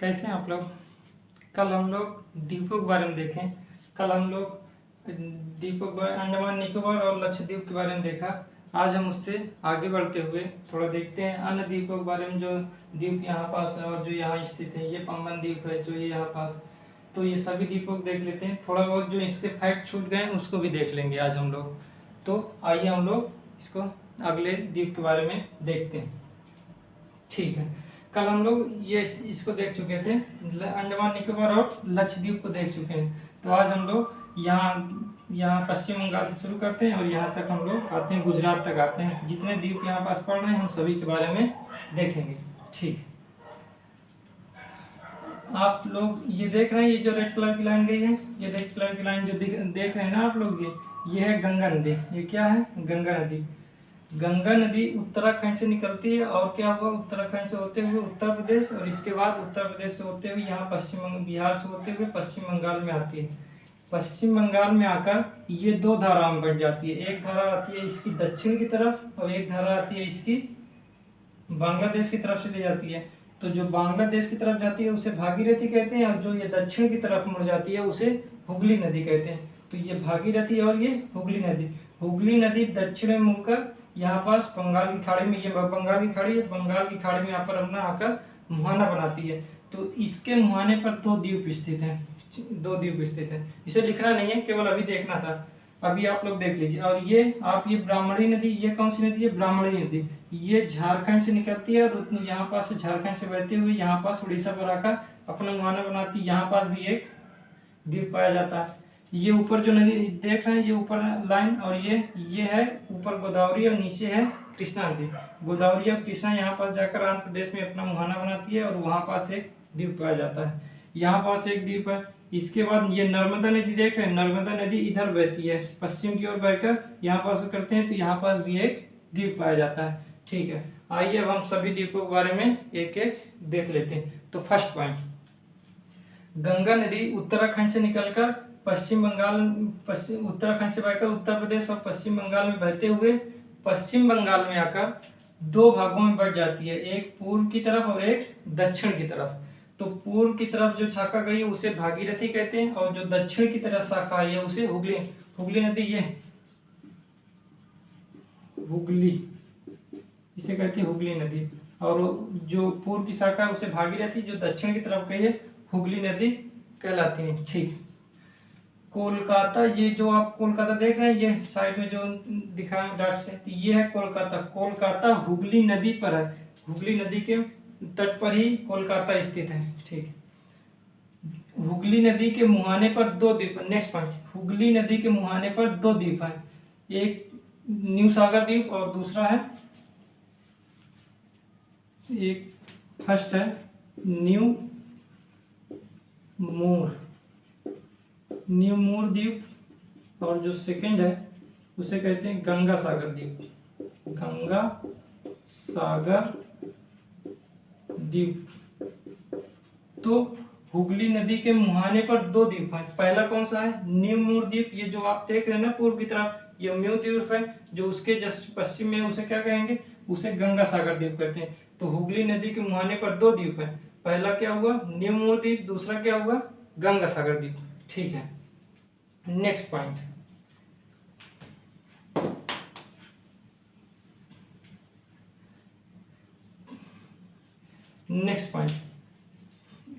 कैसे हैं आप लोग। कल हम लोग द्वीपों के बारे में देखें। कल हम लोग द्वीपों के बारे अंडमान निकोबार और लक्षद्वीप के बारे में देखा। आज हम उससे आगे बढ़ते हुए थोड़ा देखते हैं अन्य द्वीपों के बारे में, जो द्वीप यहाँ पास है और जो यहाँ स्थित है। ये पंबन द्वीप है जो ये यहाँ पास, तो ये सभी द्वीपों को देख लेते हैं। थोड़ा बहुत जो इसके फैक्ट छूट गए उसको भी देख लेंगे आज हम लोग। तो आइए हम लोग इसको अगले द्वीप के बारे में देखते हैं। ठीक है, कल हम लोग ये इसको देख चुके थे, अंडमान निकोबार और लक्षद्वीप को देख चुके हैं। तो आज हम लोग यहाँ पश्चिम बंगाल से शुरू करते हैं और यहाँ तक हम लोग आते हैं, गुजरात तक आते हैं। जितने द्वीप यहाँ पास पड़ रहे हैं हम सभी के बारे में देखेंगे। ठीक है, आप लोग ये देख रहे हैं, ये जो रेड कलर की लाइन गई है, ये रेड कलर की लाइन जो देख रहे हैं ना आप लोग, ये है गंगा नदी। ये क्या है? गंगा नदी। गंगा नदी उत्तराखंड से निकलती है और क्या हुआ, उत्तराखंड से होते हुए उत्तर प्रदेश, और इसके बाद उत्तर प्रदेश से होते हुए यहाँ बिहार से होते हुए पश्चिम बंगाल में आती है। पश्चिम बंगाल में आकर ये दो धाराओं में बढ़ जाती है। एक धारा आती है इसकी दक्षिण की तरफ और एक धारा आती है इसकी बांग्लादेश की तरफ से ले जाती है। तो जो बांग्लादेश की तरफ जाती है उसे भागीरथी कहते हैं, और जो ये दक्षिण की तरफ मुड़ जाती है उसे हुगली नदी कहते हैं। तो ये भागीरथी और ये हुगली नदी। हुगली नदी दक्षिण में मुड़कर यहाँ पास बंगाल की खाड़ी में, ये बंगाल की खाड़ी है, बंगाल की खाड़ी में यहाँ पर अपना आकर मुहाना बनाती है। तो इसके मुहाने पर दो द्वीप स्थित हैं, दो द्वीप स्थित है। इसे लिखना नहीं है, केवल अभी देखना था। अभी आप लोग देख लीजिए। और ये ब्राह्मणी नदी, ये कौन सी नदी है? ब्राह्मणी नदी। ये झारखंड से निकलती है और यहाँ पास से झारखंड से बहती हुई यहाँ पास उड़ीसा पर आकर अपना मुहाना बनाती है। यहाँ पास भी एक द्वीप पाया जाता है। ये ऊपर जो नदी देख रहे हैं, ये ऊपर लाइन, और ये है ऊपर गोदावरी और नीचे है कृष्णा नदी। गोदावरी और कृष्णा यहाँ पास जाकर आंध्र प्रदेश में अपना मुहाना बनाती है और वहाँ पास एक द्वीप पाया जाता है। यहाँ पास एक द्वीप है। इसके बाद ये नर्मदा नदी देख रहे हैं, नर्मदा नदी इधर बहती है पश्चिम की ओर बहकर यहाँ पास करते हैं, तो यहाँ पास भी एक द्वीप पाया जाता है। ठीक है, आइए अब हम सभी द्वीपों के बारे में एक एक देख लेते हैं। तो फर्स्ट पॉइंट, गंगा नदी उत्तराखंड से निकलकर उत्तराखंड से बहकर उत्तर प्रदेश और पश्चिम बंगाल में बहते हुए पश्चिम बंगाल में आकर दो भागों में बढ़ जाती है, एक पूर्व की तरफ और एक दक्षिण की तरफ। तो पूर्व की तरफ जो शाखा गई है उसे भागीरथी कहते हैं, और जो दक्षिण की तरफ शाखा आई है उसे हुगली नदी, ये हुगली, इसे कहते हैं हुगली नदी। और जो पूर्व की शाखा है उसे भागीरथी, जो दक्षिण की तरफ गई है हुगली नदी कहलाती है। ठीक, कोलकाता, ये जो आप कोलकाता देख रहे हैं, ये साइड में जो दिखा है डॉट से, तो ये है कोलकाता। कोलकाता हुगली नदी पर है, हुगली नदी के तट पर ही कोलकाता स्थित है। ठीक, हुगली नदी के मुहाने पर दो द्वीप। नेक्स्ट पॉइंट, हुगली नदी के मुहाने पर दो द्वीप है, एक न्यू सागर द्वीप और दूसरा है, एक फर्स्ट है न्यू मूर द्वीप, और जो सेकंड है उसे कहते हैं गंगा सागर द्वीप। गंगा सागर द्वीप। तो हुगली नदी के मुहाने पर दो द्वीप हैं। पहला कौन सा है? न्यू मूर द्वीप। ये जो आप देख रहे हैं ना पूर्व की तरफ, ये न्यू द्वीप है। जो उसके जस्ट पश्चिम में उसे क्या कहेंगे? उसे गंगा सागर द्वीप कहते हैं। तो हुगली नदी के मुहाने पर दो द्वीप है। पहला क्या हुआ? न्यू मूर द्वीप। दूसरा क्या हुआ? गंगा सागर द्वीप। ठीक है, नेक्स्ट पॉइंट,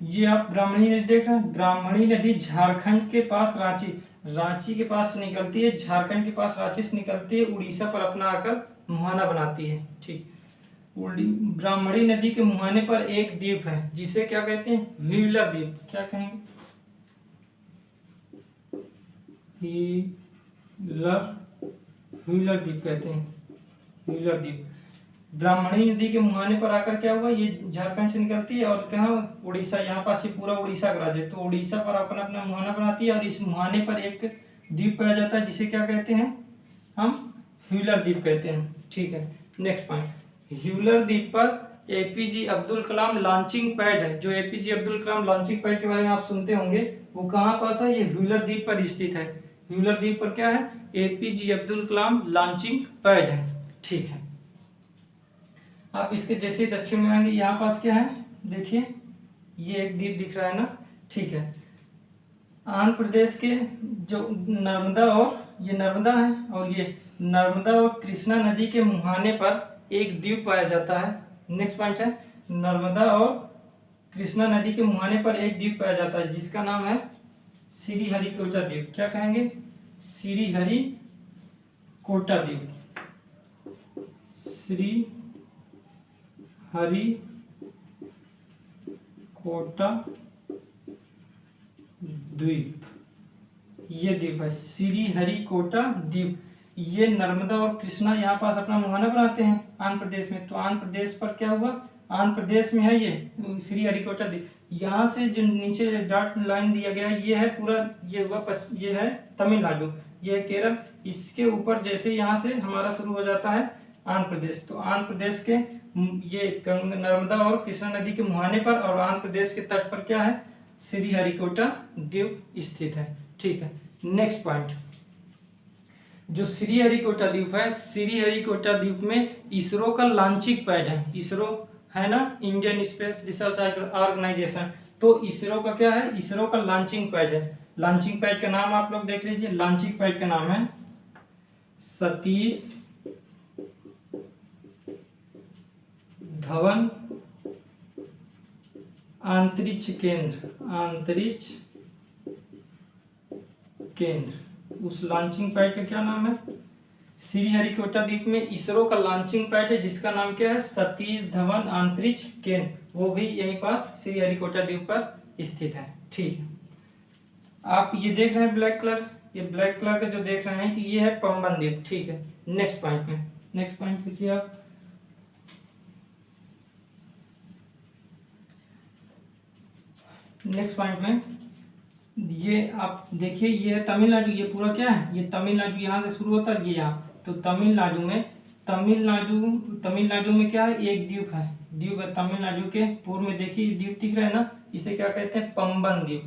ये आप ब्राह्मणी नदी देख रहे हैं। ब्राह्मणी नदी झारखंड के पास रांची के पास निकलती है, झारखंड के पास रांची से निकलती है, उड़ीसा पर अपना आकर मुहाना बनाती है। ठीक, ब्राह्मणी नदी के मुहाने पर एक द्वीप है जिसे क्या कहते हैं? व्हीलर द्वीप। क्या कहेंगे? व्हीलर द्वीप कहते हैं, व्हीलर द्वीप। ब्राह्मणी नदी के मुहाने पर आकर क्या हुआ? ये झारखंड से निकलती है और कहाँ? उड़ीसा, यहाँ पास ये पूरा उड़ीसा का राज्य है, तो उड़ीसा पर अपना अपना मुहाना बनाती है और इस मुहाने पर एक द्वीप पाया जाता है जिसे क्या कहते हैं? हम व्हीलर द्वीप कहते हैं। ठीक है, नेक्स्ट पॉइंट, व्हीलर द्वीप पर APJ Abdul Kalam launching pad है। जो APJ Abdul Kalam launching pad के बारे में आप सुनते होंगे, वो कहाँ पास है? ये व्हीलर द्वीप पर स्थित है। व्हीलर द्वीप पर क्या है? APJ Abdul Kalam launching pad है। ठीक है, आप इसके जैसे दक्षिण में आएंगे, यहाँ पास क्या है? देखिए, ये एक द्वीप दिख रहा है ना, ठीक है। आंध्र प्रदेश के जो नर्मदा और ये नर्मदा है और ये नर्मदा और कृष्णा नदी के मुहाने पर एक द्वीप पाया जाता है। नेक्स्ट पॉइंट है, नर्मदा और कृष्णा नदी के मुहाने पर एक द्वीप पाया जाता है जिसका नाम है श्रीहरिकोटा द्वीप। क्या कहेंगे? श्रीहरिकोटा द्वीप। श्रीहरिकोटा द्वीप, ये द्वीप है श्रीहरिकोटा द्वीप। ये नर्मदा और कृष्णा यहाँ पास अपना मुहाना बनाते हैं आंध्र प्रदेश में। तो आंध्र प्रदेश पर क्या हुआ? आंध्र प्रदेश में है ये श्रीहरिकोटा द्वीप। यहाँ से जो नीचे डॉट लाइन दिया गया ये है पूरा, ये हुआ ये है तमिलनाडु, ये है केरल। इसके ऊपर जैसे यहाँ से हमारा शुरू हो जाता है आंध्र प्रदेश, तो आंध्र प्रदेश के ये नर्मदा और कृष्णा नदी के मुहाने पर और आंध्र प्रदेश के तट पर क्या है? श्रीहरिकोटा द्वीप स्थित है, ठीक है। नेक्स्ट पॉइंट, जो श्रीहरिकोटा द्वीप है, श्रीहरिकोटा द्वीप में इसरो का लॉन्चिंग पैड है। इसरो है ना, इंडियन स्पेस रिसर्च ऑर्गेनाइजेशन। तो इसरो का क्या है? इसरो का लॉन्चिंग पैड है। लॉन्चिंग पैड का नाम आप लोग देख लीजिए। लॉन्चिंग पैड का नाम है सतीश धवन अंतरिक्ष केंद्र। उस लॉन्चिंग पैड का क्या नाम है? श्रीहरिकोटा द्वीप में इसरो का लॉन्चिंग पैड है जिसका नाम क्या है? सतीश धवन अंतरिक्ष केंद्र। वो भी यहीं पास श्रीहरिकोटा द्वीप पर स्थित है, ठीक है। आप ये देख रहे हैं ब्लैक कलर, ये ब्लैक कलर का जो देख रहे हैं कि ये है पंबन द्वीप, ठीक है। नेक्स्ट पॉइंट लिखिए आप। नेक्स्ट पॉइंट में ये आप देखिए, ये है तमिलनाडु। ये पूरा क्या है? ये तमिलनाडु, यहाँ से शुरू होता है ये यहाँ। तो तमिलनाडु में क्या है? एक द्वीप है तमिलनाडु के पूर्व में। देखिए द्वीप दिख रहा है ना, इसे क्या कहते हैं? पंबन द्वीप।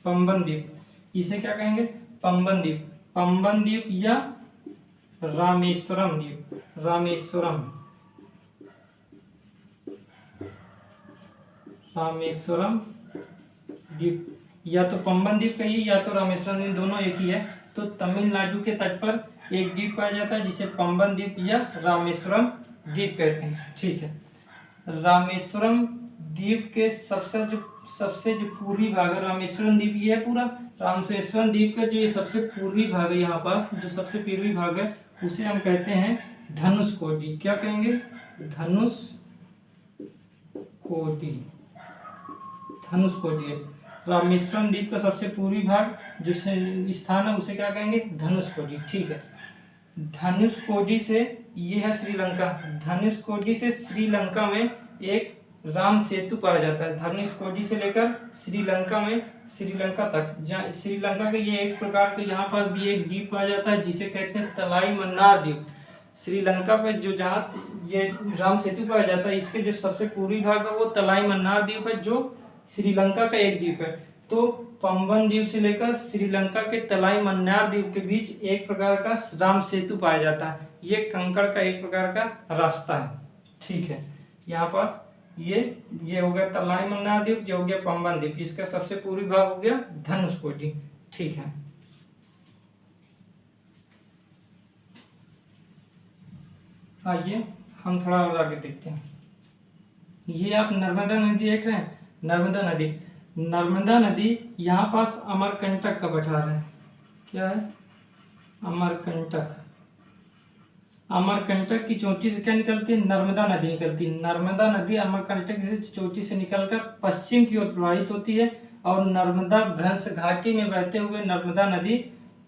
पंबन द्वीप, इसे क्या कहेंगे? पंबन द्वीप या रामेश्वरम द्वीप, या तो पंबन द्वीप कहिए या तो रामेश्वरम द्वीप, दोनों एक ही है। तो तमिलनाडु के तट पर एक द्वीप पाया जाता है जिसे पंबन द्वीप या रामेश्वरम द्वीप कहते हैं, ठीक है। रामेश्वरम द्वीप के सबसे जो पूर्वी भाग है, रामेश्वरम द्वीप ये है पूरा। रामेश्वरम द्वीप का जो ये सबसे पूर्वी भाग है, यहाँ पास जो सबसे पूर्वी भाग है उसे हम कहते हैं धनुषकोडी। क्या कहेंगे? धनुषकोडी। रामेश्वरम द्वीप का सबसे पूर्वी भाग जो स्थान है उसे क्या कहेंगे? धनुषकोडी, ठीक है। धनुषकोडी से ये है श्रीलंका। धनुषकोडी से श्रीलंका में एक राम सेतु पाया जाता है। धनुषकोडी से लेकर श्रीलंका तक, जहाँ श्रीलंका के ये एक प्रकार के यहाँ पास भी एक द्वीप पाया जाता है जिसे कहते हैं तलाई मन्नार द्वीप। श्रीलंका पे जो जहाँ ये राम सेतु पाया जाता है, इसके जो सबसे पूर्वी भाग है वो तलाई मन्नार द्वीप है जो श्रीलंका का एक द्वीप है। तो पंबन द्वीप से लेकर श्रीलंका के तलाई मन्नार द्वीप के बीच एक प्रकार का राम सेतु पाया जाता है। ये कंकड़ का एक प्रकार का रास्ता है, ठीक है। यहाँ पास ये हो गया तलाई मन्नार द्वीप, ये हो गया पंबन द्वीप। इसका सबसे पूर्वी भाग हो गया धनुषकोडी, ठीक है। आइए हम थोड़ा और आगे देखते हैं। ये आप नर्मदा नदी देख रहे हैं, नर्मदा नदी यहाँ पास अमरकंटक का बठार है। क्या है? अमरकंटक की चोटी से क्या निकलती है? नर्मदा नदी निकलती है। नर्मदा नदी अमरकंटक से चोटी से निकलकर पश्चिम की ओर प्रवाहित होती है और नर्मदा भ्रंश घाटी में बहते हुए नर्मदा नदी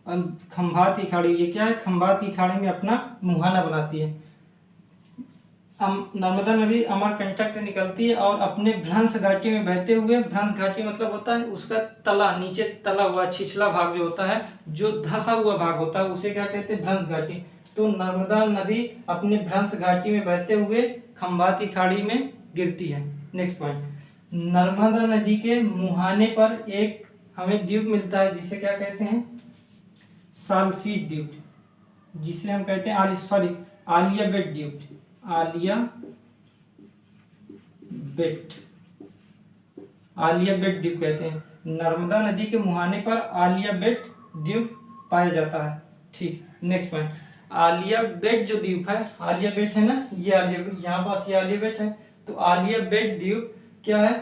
खंभात की खाड़ी, ये क्या है? खंभात की खाड़ी में अपना मुहाना बनाती है। नर्मदा नदी अमरकंटक से निकलती है और अपने भ्रंश घाटी में बहते हुए, भ्रंश घाटी मतलब होता है उसका तला, नीचे तला हुआ छिछला भाग जो होता है, जो धंसा हुआ भाग होता है उसे क्या कहते हैं? भ्रंश घाटी। तो नर्मदा नदी अपने भ्रंश घाटी में बहते हुए खंभात की खाड़ी में गिरती है। नेक्स्ट पॉइंट, नर्मदा नदी के मुहाने पर एक हमें द्वीप मिलता है जिसे क्या कहते हैं? सालसी द्वीप। जिसे हम कहते हैं आलिया बेट द्वीप, आलिया बेट द्वीप कहते हैं। नर्मदा नदी के मुहाने पर आलिया बेट द्वीप पाया जाता है। ठीक, नेक्स्ट पॉइंट, आलिया बेट जो द्वीप है, आलिया बेट है ना, ये आलिया, यहाँ पास ये आलिया बेट है, तो आलिया बेट द्वीप क्या है,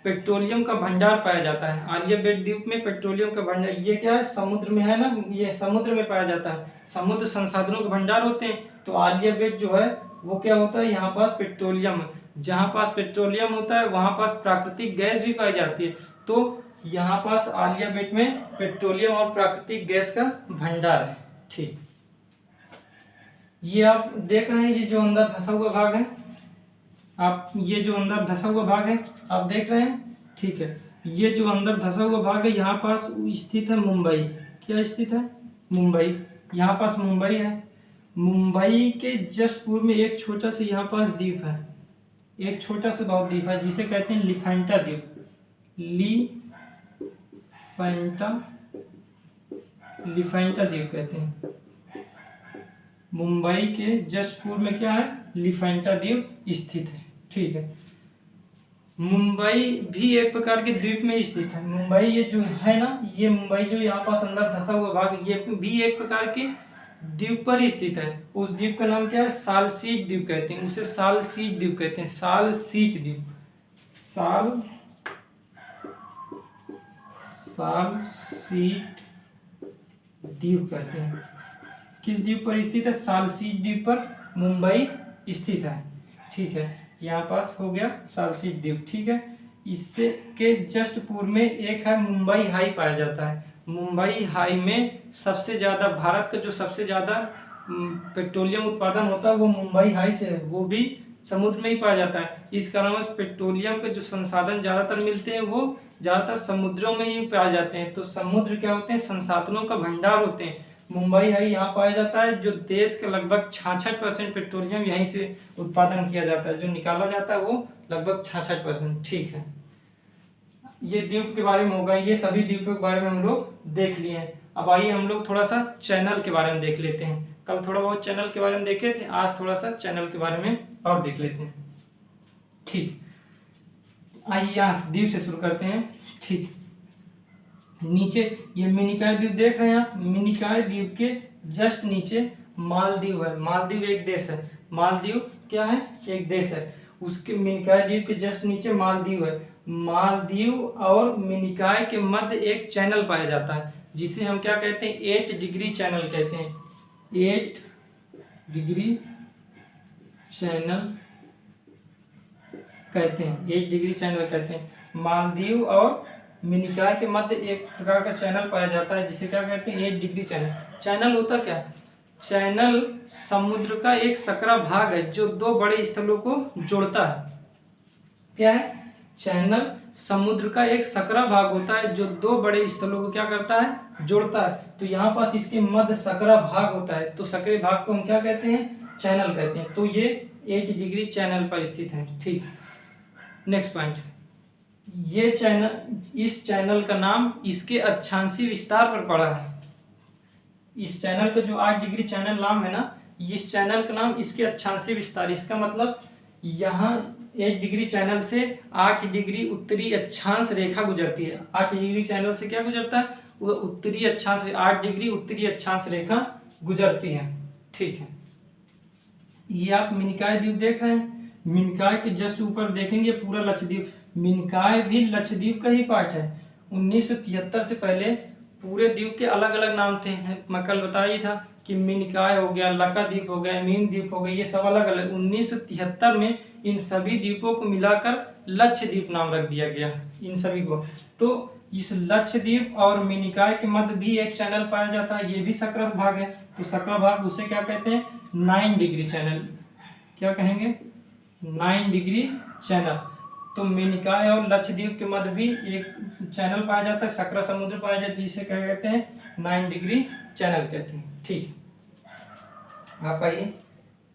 पेट्रोलियम का भंडार पाया जाता है। आलिया बेट द्वीप में पेट्रोलियम का भंडार, ये क्या है, समुद्र में है ना, ये समुद्र में पाया जाता है, समुद्र संसाधनों के भंडार होते हैं। तो आलिया बेट जो है वो क्या होता है, यहाँ पास पेट्रोलियम, जहाँ पास पेट्रोलियम होता है वहाँ पास प्राकृतिक गैस भी पाई जाती है। तो यहाँ पास आलिया बेट में पेट्रोलियम और प्राकृतिक गैस का भंडार है। ठीक, ये आप देख रहे हैं, ये जो अंदर धंसा हुआ भाग है, आप ये जो अंदर धंसा हुआ भाग है आप देख रहे हैं। ठीक है, ये जो अंदर धंसा हुआ भाग है यहाँ पास स्थित है मुंबई। क्या स्थित है, मुंबई, यहाँ पास मुंबई है। मुंबई के जस्ट पूर्व में एक छोटा सा यहाँ पास द्वीप है, एक छोटा सा बहुत द्वीप है जिसे कहते हैं लिफेंटा द्वीप, लिफेंटा द्वीप कहते हैं। मुंबई के जस्ट पूर्व में क्या है, लिफेंटा द्वीप स्थित है। ठीक है, मुंबई भी एक प्रकार के द्वीप में स्थित है। मुंबई ये जो है ना, ये मुंबई जो यहाँ पास अंदर धंसा हुआ भाग, ये भी एक प्रकार के द्वीप पर स्थित है। उस द्वीप का नाम क्या है, सालसीट द्वीप कहते हैं, उसे सालसीट द्वीप कहते हैं, सालसीट द्वीप, सालसीट द्वीप कहते हैं। किस द्वीप पर स्थित है, सालसीट द्वीप पर मुंबई स्थित है। ठीक है, यहाँ पास हो गया सालसीट द्वीप। ठीक है, इससे के जस्ट पूर्व में एक है मुंबई हाई पाया जाता है। मुंबई हाई में सबसे ज़्यादा, भारत का जो सबसे ज़्यादा पेट्रोलियम उत्पादन होता है वो मुंबई हाई से है, वो भी समुद्र में ही पाया जाता है। इस कारण पेट्रोलियम के जो संसाधन ज़्यादातर मिलते हैं वो ज़्यादातर समुद्रों में ही पाए जाते हैं। तो समुद्र क्या होते हैं, संसाधनों का भंडार होते हैं। मुंबई हाई यहाँ पाया जाता है, जो देश का लगभग 66% पेट्रोलियम यहीं से उत्पादन किया जाता है, जो निकाला जाता है वो लगभग 66%। ठीक है, ये द्वीप के बारे में होगा, ये सभी द्वीपों के बारे में हम लोग देख लिए हैं। अब आइए हम लोग थोड़ा सा चैनल के बारे में देख लेते हैं। कल थोड़ा बहुत चैनल के बारे में देखे थे, आज थोड़ा सा चैनल के बारे में और देख लेते हैं। ठीक, आइए यहाँ द्वीप से शुरू करते हैं। ठीक, नीचे ये मिनिकॉय द्वीप देख रहे हैं आप, मिनिकॉय द्वीप के जस्ट नीचे मालदीव है। मालदीव एक देश है, मालदीव क्या है, एक देश है। उसके मिनिकॉय द्वीप के जस्ट नीचे मालदीव है। मालदीव और मिनिकॉय के मध्य एक चैनल पाया जाता है जिसे हम क्या कहते हैं, 8 डिग्री चैनल कहते हैं। 8 डिग्री चैनल कहते हैं, 8 डिग्री चैनल कहते हैं। मालदीव और मिनिकॉय के मध्य एक प्रकार का चैनल पाया जाता है जिसे क्या कहते हैं, 8 डिग्री चैनल। चैनल होता क्या है, चैनल समुद्र का एक सकरा भाग है जो दो बड़े स्थलों को जोड़ता है। क्या है, चैनल समुद्र का एक सकरा भाग होता है जो दो बड़े स्थलों को क्या करता है, जोड़ता है। तो यहाँ पास इसके मध्य सकरा भाग होता है, तो सकरे भाग को हम क्या कहते हैं, चैनल कहते हैं। तो ये 8 डिग्री चैनल पर स्थित है। ठीक, नेक्स्ट पॉइंट, ये चैनल, इस चैनल का नाम इसके अक्षांशीय विस्तार पर पड़ा है। इस चैनल का जो 8 डिग्री चैनल नाम है ना, इस चैनल का नाम इसके अक्षांशीय विस्तार, इसका मतलब यहाँ 8 डिग्री चैनल से 8 डिग्री उत्तरी अक्षांश रेखा गुजरती है। 8 डिग्री चैनल से क्या गुजरता है, वो उत्तरी अक्षांश, 8 डिग्री उत्तरी अक्षांश रेखा गुजरती है। ठीक है, ये आप मिनिकॉय द्वीप देख रहे हैं, मिनिकॉय के जस्ट ऊपर देखेंगे पूरा लक्षद्वीप। मिनिकॉय भी लक्षद्वीप का ही पार्ट है। 1973 से पहले पूरे द्वीप के अलग अलग नाम थे। मैं कल बताया था कि मिनिकॉय हो गया, लक्षद्वीप हो गया, मीन द्वीप हो गया, ये सब अलग अलग। 1973 में इन सभी द्वीपों को मिलाकर लक्षद्वीप नाम रख दिया गया, इन सभी को। तो इस लक्षद्वीप और मिनिकॉय के मध्य भी एक चैनल पाया जाता है, ये भी सकरा भाग है। तो सकरा भाग उसे क्या कहते हैं, 9 डिग्री चैनल। क्या कहेंगे, 9 डिग्री चैनल। तो मिनिकॉय और लक्षद्वीप के मध्य भी एक चैनल पाया जाता है, सकरा समुद्र पाया जाता है, जिसे क्या कहते हैं, 9 डिग्री चैनल कहते हैं। ठीक, आप आइए,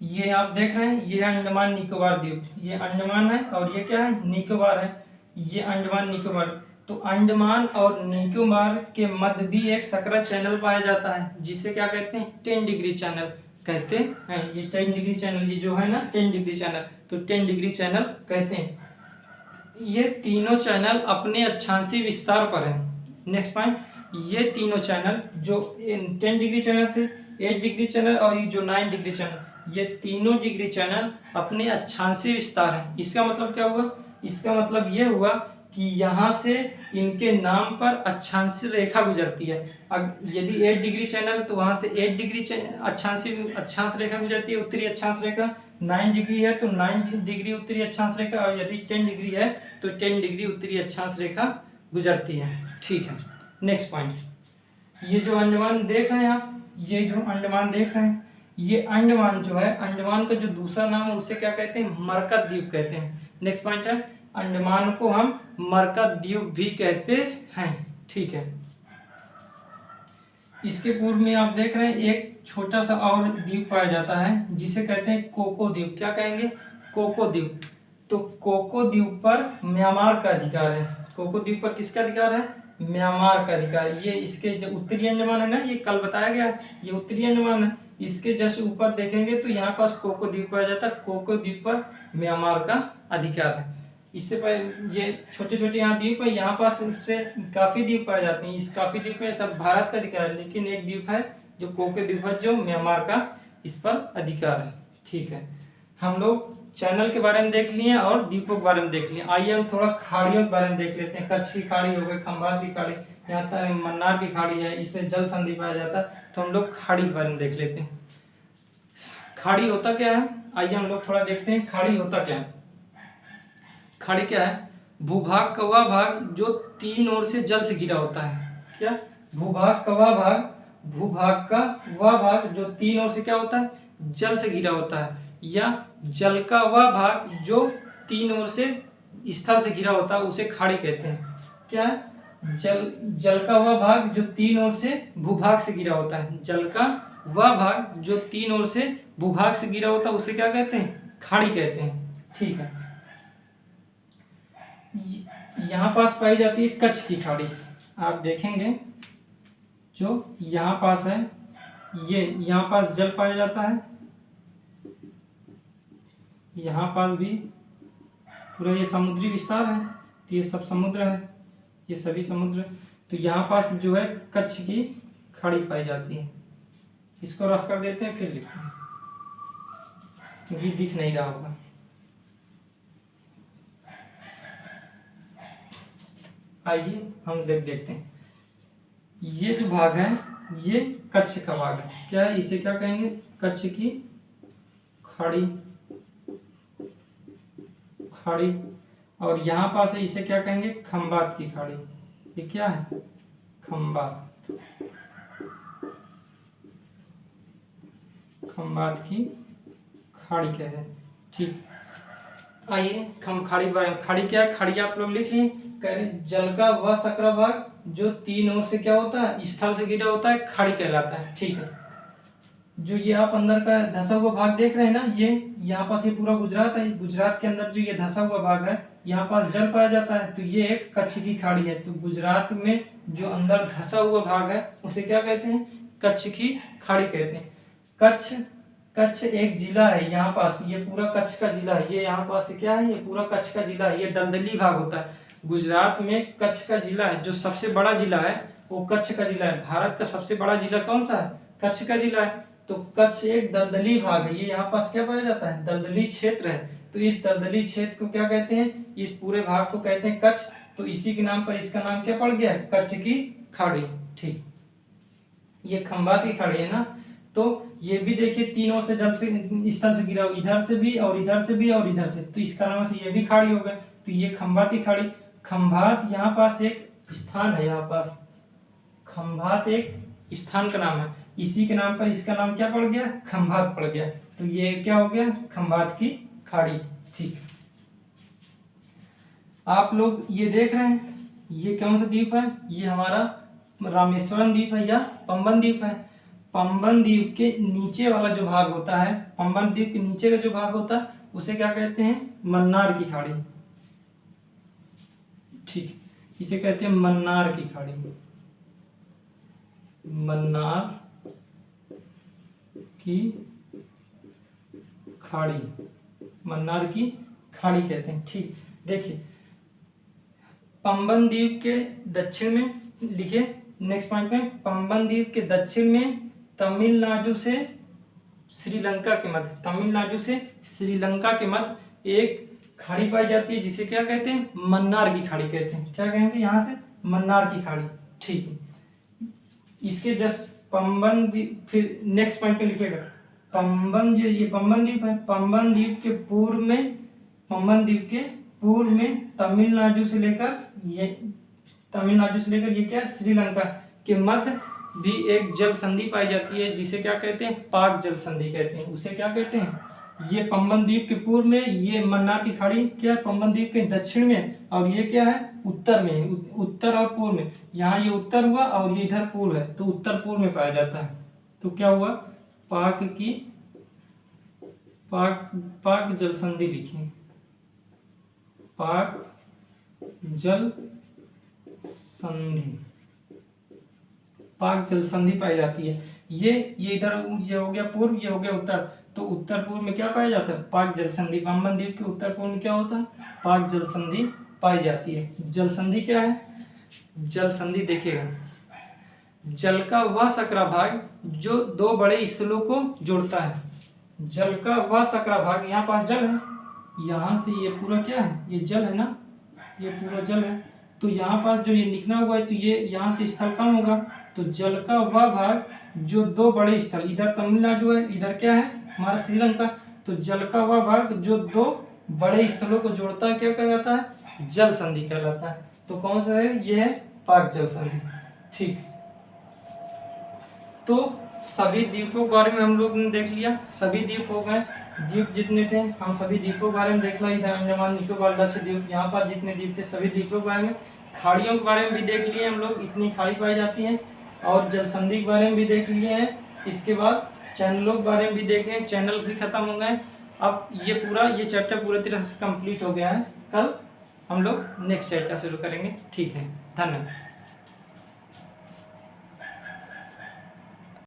ये आप देख रहे हैं, ये है अंडमान निकोबार द्वीप। ये अंडमान है और ये क्या है, निकोबार है। ये अंडमान निकोबार, तो अंडमान और निकोबार के मध्य भी एक सकरा चैनल पाया जाता है, जिसे क्या कहते हैं, 10 डिग्री चैनल कहते हैं। ये 10 डिग्री चैनल, ये जो है ना 10 डिग्री चैनल, तो 10 डिग्री चैनल कहते हैं। ये तीनों चैनल अपने अक्षांशीय विस्तार पर है। नेक्स्ट पॉइंट, ये तीनों चैनल जो 10 डिग्री चैनल थे, 8 डिग्री चैनल और ये जो 9 डिग्री चैनल, ये तीनों डिग्री चैनल अपने अक्षांशीय विस्तार है। इसका मतलब क्या हुआ? इसका मतलब ये हुआ कि यहाँ से इनके नाम पर अक्षांशीय रेखा गुजरती है। अब यदि 8 डिग्री चैनल है तो वहाँ से 8 डिग्री अक्षांश रेखा गुजरती है, उत्तरी अक्षांश रेखा। 9 डिग्री है तो 9 डिग्री उत्तरी अक्षांश रेखा, और यदि 10 डिग्री है तो 10 डिग्री उत्तरी अक्षांश रेखा गुजरती है। ठीक है, नेक्स्ट पॉइंट, ये जो अंडमान देख रहे हैं आप, ये जो अंडमान देख रहे हैं, ये अंडमान जो है, अंडमान का जो दूसरा नाम है उसे क्या कहते हैं? मरकत द्वीप कहते हैं। नेक्स्ट पॉइंट है, अंडमान को हम मरकत द्वीप भी कहते हैं। ठीक है, इसके पूर्व में आप देख रहे हैं एक छोटा सा और द्वीप पाया जाता है जिसे कहते हैं कोको द्वीप। क्या कहेंगे? कोको द्वीप। तो कोको द्वीप पर म्यांमार का अधिकार है। कोको द्वीप पर किसका अधिकार है? म्यांमार का अधिकार। ये इसके जो उत्तरी अंडमान है ना, ये कल बताया गया, ये उत्तरी अंडमान है। इसके जस्ट ऊपर देखेंगे तो यहाँ पास कोको द्वीप पाया जाता है। कोको द्वीप पर म्यांमार का अधिकार है। इससे पहले ये छोटे छोटे यहाँ द्वीप है, यहाँ पास से काफी द्वीप पाए जाते हैं। इस काफी द्वीप में सब भारत का अधिकार है, लेकिन एक द्वीप है जो कोको द्वीप है, जो म्यांमार का इस पर अधिकार है। ठीक है, हम लोग चैनल के बारे में देख लिए और द्वीपों के बारे में देख लिए। आइए हम थोड़ा खाड़ियों के बारे में देख लेते हैं। कच्छ की खाड़ी हो गई, खंभात की खाड़ी, यहाँ तक मन्नार की खाड़ी है, इसे जल संधि पाया जाता है। तो हम लोग खाड़ी के बारे में देख लेते हैं। खाड़ी होता क्या है, आइए हम लोग थोड़ा देखते हैं खाड़ी होता क्या है। खाड़ी क्या है? भूभाग का वह भाग जो तीन ओर से जल से घिरा होता है। क्या? भूभाग का वह भाग, भूभाग का वह भाग जो तीन ओर से क्या होता है? जल से घिरा होता है। या जल का वह भाग जो तीन ओर से स्थल से घिरा होता है, उसे खाड़ी कहते हैं। क्या है? जल का वह भाग जो तीन ओर से भूभाग से घिरा होता है। जल का वह भाग जो तीन ओर से भूभाग से घिरा होता है, उसे क्या कहते हैं? खाड़ी कहते हैं। ठीक है, यहाँ पास पाई जाती है कच्छ की खाड़ी। आप देखेंगे जो यहाँ पास है, ये यहाँ पास जल पाया जाता है, यहाँ पास भी पूरा ये समुद्री विस्तार है, तो ये सब समुद्र है, ये सभी समुद्र। तो यहाँ पास जो है कच्छ की खाड़ी पाई जाती है। इसको रफ कर देते हैं, फिर लिखते हैं क्योंकि दिख नहीं रहा होगा। आइए हम देखते हैं। ये जो भाग है ये कच्छ का भाग है। क्या है? इसे क्या कहेंगे? कच्छ की खाड़ी। खाड़ी। और यहाँ पास है, इसे क्या कहेंगे? खंबात की खाड़ी। ये क्या है? खंबात। खंबात की खाड़ी कहते हैं। ठीक, आइए हम खाड़ी के बारे में। खाड़ी क्या है? खाड़ी आप लोग लिख लें। कह रहे जल का वह सकरा भाग जो तीन ओर से क्या होता है? स्थल से घिरा होता है, खाड़ी कहलाता है। ठीक है, जो ये आप अंदर का धंसा हुआ भाग देख रहे हैं ना, ये यहाँ पास ये पूरा गुजरात है। गुजरात के अंदर जो ये धंसा हुआ भाग है, यहाँ पास जल पाया जाता है, तो ये एक कच्छ की खाड़ी है। तो गुजरात में जो अंदर धंसा हुआ भाग है उसे क्या कहते हैं? कच्छ की खाड़ी कहते हैं। कच्छ एक जिला है। यहाँ पास ये पूरा कच्छ का जिला है। ये यहाँ पास क्या है? ये पूरा कच्छ का जिला है। ये दलदली भाग होता है। गुजरात में कच्छ का जिला है, जो सबसे बड़ा जिला है वो कच्छ का जिला है। भारत का सबसे बड़ा जिला कौन सा है? कच्छ का जिला है। तो कच्छ एक दलदली भाग है। ये यहाँ पास क्या पाया जाता है? दलदली क्षेत्र है। तो इस दलदली क्षेत्र को क्या कहते हैं? इस पूरे भाग को कहते हैं कच्छ। तो इसी के नाम पर इसका नाम क्या पड़ गया? कच्छ की खाड़ी। ठीक, ये खंबात की खाड़ी है ना, तो ये भी देखिए तीनों से जल से स्थल से गिरा, इधर से भी और इधर से भी और इधर से, तो इस कारण से ये भी खाड़ी हो गए। तो ये खंबात की खाड़ी। खंबात यहाँ पास एक स्थान है। यहाँ पास खंबात एक स्थान का नाम है। इसी के नाम पर इसका नाम क्या पड़ गया? खंबात पड़ गया। तो ये क्या हो गया? खंबात की खाड़ी। ठीक, आप लोग ये देख रहे हैं, ये कौन सा द्वीप है? ये हमारा रामेश्वरम द्वीप है या पंबन द्वीप है। पंबन द्वीप के नीचे वाला जो भाग होता है, पंबन द्वीप के नीचे का जो भाग होता है उसे क्या कहते हैं? मन्नार की खाड़ी। ठीक, इसे कहते हैं मन्नार की खाड़ी। मन्नार की खाड़ी, मन्नार की खाड़ी कहते हैं। ठीक, देखिए पंबन द्वीप के दक्षिण में, लिखिए नेक्स्ट पॉइंट में, पंबन द्वीप के दक्षिण में तमिलनाडु से श्रीलंका के मध्य, तमिलनाडु से श्रीलंका के मध्य एक खाड़ी पाई जाती है जिसे क्या कहते हैं, मन्नार की खाड़ी कहते हैं। क्या कहेंगे यहाँ से, मन्नार की खाड़ी। ठीक है, इसके जस्ट पंबन द्वीप, फिर नेक्स्ट पॉइंट पे लिखिएगा पंबन, जो ये पंबन द्वीप है, पंबन द्वीप के पूर्व में, पंबन द्वीप के पूर्व में तमिलनाडु से लेकर ये क्या, श्रीलंका के मध्य भी एक जल संधि पाई जाती है जिसे क्या कहते हैं, पाक जल संधि कहते हैं। उसे क्या कहते हैं, ये पंबन द्वीप के पूर्व में, ये मन्नार की खाड़ी क्या है, पंबन द्वीप के दक्षिण में, और ये क्या है, उत्तर में, उत्तर और पूर्व में। यहाँ ये उत्तर हुआ और ये इधर पूर्व है, तो उत्तर पूर्व में पाया जाता है। तो क्या हुआ, पाक जल संधि लिखिए, पाक जल संधि, पाक जल संधि पाई जाती है। ये इधर, ये हो गया पूर्व, ये हो गया उत्तर, तो उत्तर पूर्व में क्या पाया जाता है, पाक जल संधि। पंबन द्वीप के उत्तर पूर्व में क्या होता है, पाक जल संधि पाई जाती है। जल संधि क्या है, जल संधि देखिएगा, जल का वह सकरा भाग जो दो बड़े स्थलों को जोड़ता है। जल का वह सकरा भाग, यहाँ पास जल है, यहाँ से ये पूरा क्या है, ये जल है ना, ये पूरा जल है, तो यहाँ पास जो ये निकला हुआ है, तो ये यहाँ से स्थल कम होगा। तो जल का वह भाग जो दो बड़े स्थल, इधर तमिलनाडु है, इधर क्या है हमारा श्रीलंका, तो जल का वह भाग जो दो बड़े स्थलों को जोड़ता है क्या कहलाता है, जल संधि कहलाता है। तो कौन सा है, ये है पाक जल संधि। ठीक, तो सभी द्वीपों के बारे में हम लोग ने देख लिया, सभी द्वीप हो गए, द्वीप जितने थे हम सभी द्वीपों के बारे में देख लिया, इधर अंडमान निकोबार लक्षद्वीप, यहाँ पर जितने द्वीप थे सभी द्वीपों के बारे में, खाड़ियों के बारे में भी देख लिए हम लोग, इतनी खाड़ी पाई जाती हैं, और जल संधि के बारे में भी देख लिए हैं। इसके बाद चैनलों के बारे में भी देखे, चैनल भी खत्म हो गए। अब ये चैप्टर पूरी तरह से कंप्लीट हो गया है। कल हम लोग नेक्स्ट चर्चा शुरू करेंगे। ठीक है, धन्यवाद।